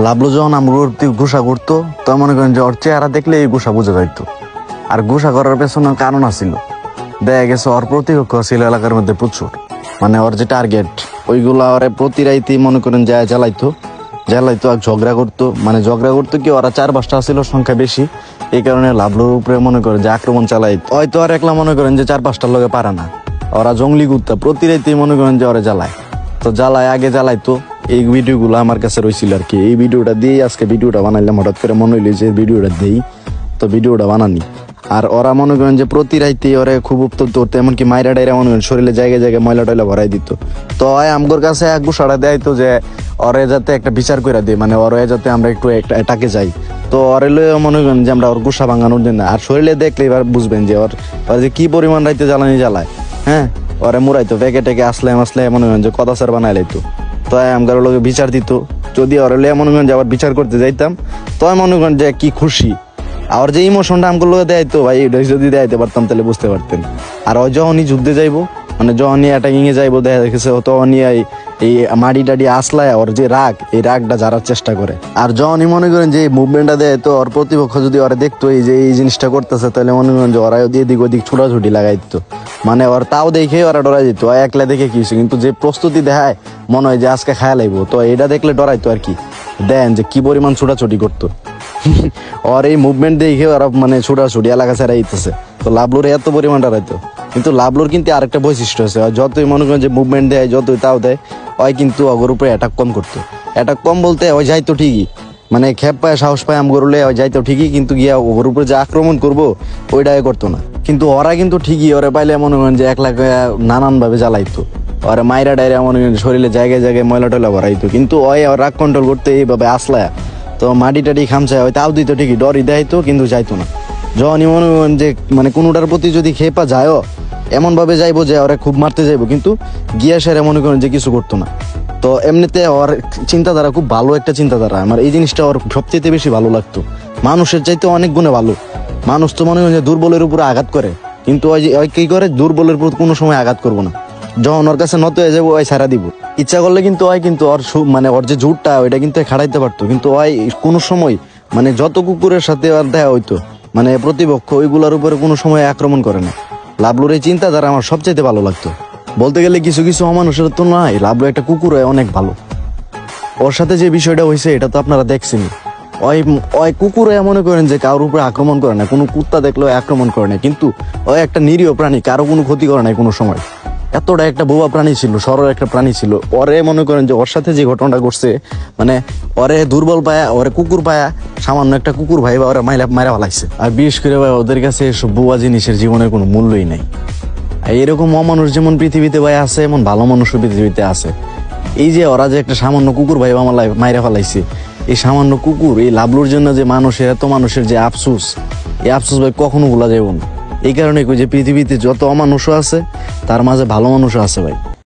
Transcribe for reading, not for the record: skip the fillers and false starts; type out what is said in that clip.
লাভলু যখন আমগুলোর গুসা করতো তো মনে করেন যে ওর চেহারা দেখলে এই গুসা বুঝে যাইতো। আর গুসা করার পেছনে কারণ আছিল, দেখা গেছে ওর প্রতিপক্ষ ছিল এলাকার মধ্যে প্রচুর, মানে ওর যে টার্গেট ওইগুলা ওরে প্রতি রাইতেই মনে করেন যায় জ্বালাইতো আর ঝগড়া করতো, মানে ঝগড়া করতো কি ওরা 4-5টা ছিল, সংখ্যা বেশি, এই কারণে লাভলুর উপরে মনে করেন যে আক্রমণ চালাইতো। হয়তো আর একলা মনে করেন যে 4-5টার লগে পারে না, ওরা জঙ্গলি কুত্তা প্রতি রাইতেই মনে করেন যে ওরা জ্বালায়। তো আগে জ্বালাইতো, এই ভিডিওগুলো আমার কাছে রয়েছিল আর কি। এই ভিডিওটা দিয়েই আজকে ভিডিওটা বানাইলাম, হঠাৎ করে মনে হইলো যে ভিডিওটা দিই, তো ভিডিওটা বানানি। আর ওরা মনে করেন যে প্রতি রাইতে ওরা খুব উত্তপ্ত করতো, এমনকি মাইরা ডাইরা মনে করেন শরীরে জায়গায় জায়গায় ময়লা টয়লা ভরাই দিত। তো আমগোর কাছে এক গুসাড়া দেয় তো যে ওরে যাতে একটা বিচার করে দিই, মানে ওরে যাতে আমরা একটু এটাকে যাই। তো ওরে লয়ে মনে করেন যে আমরা ওর গুসা ভাঙানোর জন্য, আর শরীরে দেখলে এবার বুঝবেন যে ওর যে কি পরিমাণ রাইতে জ্বালায়। হ্যাঁ, ওরে মুড়াইতো প্যাকে টেকে আসলে মনে করেন যে কদাচার বানাই লাইতো। তো আমগার লোকে বিচার দিত, যদি ওরে লয়ে মনে করেন যে আবার বিচার করতে যাইতাম, তো মনে করেন যে কি খুশি। আর যে ইমোশনটা আমগুলো দেয় তো ভাই, যদি দেখাইতে পারতাম তাহলে বুঝতে পারতেন। আর ওই যখনই যুদ্ধে যাইবো, মানে যখনই অ্যাটাকিং এ যাইবো, দেখা দেখেছে তখনই এই মাটি টাটি আসলায় ওর যে রাগ, এই রাগটা জারার চেষ্টা করে। আর যখনই মনে করেন যে মুভমেন্টটা দেয়, তো ওর প্রতিপক্ষ যদি ওরা দেখতো এই যে এই জিনিসটা করতেছে, তাহলে মনে করেন যে ওরা এদিক ওদিক ছুটাছুটি লাগাই দিত, মানে ওর তাও দেখে ওরা ডরাই যেত। একলা দেখে কি হয়েছে, কিন্তু যে প্রস্তুতি দেখায় মনে হয় যে আজকে খায়া লাগবো, তো এটা দেখলে ডরাইতো আর কি। দেন যে কি পরিমাণ ছুটাছুটি করতো আর এই মুভমেন্ট দেখে ওরা মানে ছুটাছুটি এলাকা ছাড়া দিতেছে। তো লাভলুর এত পরিমাণ ডরাইতো। কিন্তু লাভলুর কিন্তু আরেকটা বৈশিষ্ট্য আছে, যতই মনে করেন যে মুভমেন্ট দেয়, যতই তাও দেয়, ওই কিন্তু অগর উপরে অ্যাটাক কম করতো। অ্যাটাক কম বলতে ওই যাইতো ঠিকই, মানে খেপ পায় সাহস পায় আমগরলে ওই যাইতো ঠিকই, কিন্তু গিয়া ওর উপরে যে আক্রমণ করবো ওইটাই করতো না। কিন্তু ওরা কিন্তু ঠিকই ওরে পাইলে মনে করেন যে একলা নানান ভাবে জ্বালাইতো, ওরা মাইরা ডাইরা মনে করেন শরীরে জায়গায় জায়গায় ময়লা টয়লা ভরাইতো। কিন্তু ওই রাগ কন্ট্রোল করতে এইভাবে আসলায়, তো মাটি টাটি খামচায় ওই তাও দিত ঠিকই, ডরই দেয়তো কিন্তু যাইতো না। যখনই মনে করেন যে মানে কোনোটার প্রতি যদি খেপা যায়ও, এমন ভাবে যাইবো যে ওরা খুব মারতে যাইবো, কিন্তু গিয়া সেরা মনে করেন যে কিছু করতো না। তো এমনিতে ওর চিন্তাধারা খুব ভালো একটা চিন্তাধারা, আমার এই জিনিসটা ওর সবচেয়ে বেশি ভালো লাগতো। মানুষের চাইতে অনেক গুণে ভালো। মানুষ তো মনে করেন যে দুর্বলের উপরে আঘাত করে, কিন্তু ওই কি করে দুর্বলের উপর কোনো সময় আঘাত করবো না। যখন ওর কাছে নত হয়ে যাবো ওই ছাড়া দিব, ইচ্ছা করলে কিন্তু ওই কিন্তু ওর মানে ওর যে জুটটা ওইটা কিন্তু খাড়াইতে পারতো। কিন্তু ওই কোনো সময় মানে যত কুকুরের সাথে আর দেখা হইতো, মানে প্রতিপক্ষ ওইগুলোর উপরে কোনো সময় আক্রমণ করে না। লাভলুর এই চিন্তাধারা আমার সবচাইতে ভালো লাগতো। বলতে গেলে কিছু কিছু অমানুষের তো নয়, লাভলু একটা কুকুর অনেক ভালো। ওর সাথে যে বিষয়টা হয়েছে এটা তো আপনারা দেখছেন। ওই কুকুরে মনে করেন যে কারোর উপরে আক্রমণ করে না, কোনো কুত্তা দেখলেও আক্রমণ করে না, কিন্তু ওই একটা নিরীহ প্রাণী, কারো কোনো ক্ষতি করে নাই কোনো সময়। এতটা একটা বোবা প্রাণী ছিল, সরল একটা প্রাণী ছিল। ওরে মনে করেন যে ওর সাথে যে ঘটনাটা ঘটছে, মানে ওরে দুর্বল পায়া, ওরে কুকুর পায়া, সামান্য একটা কুকুর ভাই বা ওরা মাইরা ফেলাইছে। আর বিশেষ করে ভাই ওদের কাছে এসব বোবা জিনিসের জীবনের কোনো মূল্যই নাই। এরকম অমানুষ যেমন পৃথিবীতে ভাই আছে, এমন ভালো মানুষও পৃথিবীতে আছে। এই যে ওরা যে একটা সামান্য কুকুর ভাই মাইরা ফেলাইছে, এই সামান্য কুকুর, এই লাভলুর জন্য যে এত মানুষের যে আফসোস, এই আফসোস ভাই কখনো ভোলা যাবে না। এই কারণে যে পৃথিবীতে যত অমানুষও আছে তার মাঝে ভালো মানুষও আছে ভাই।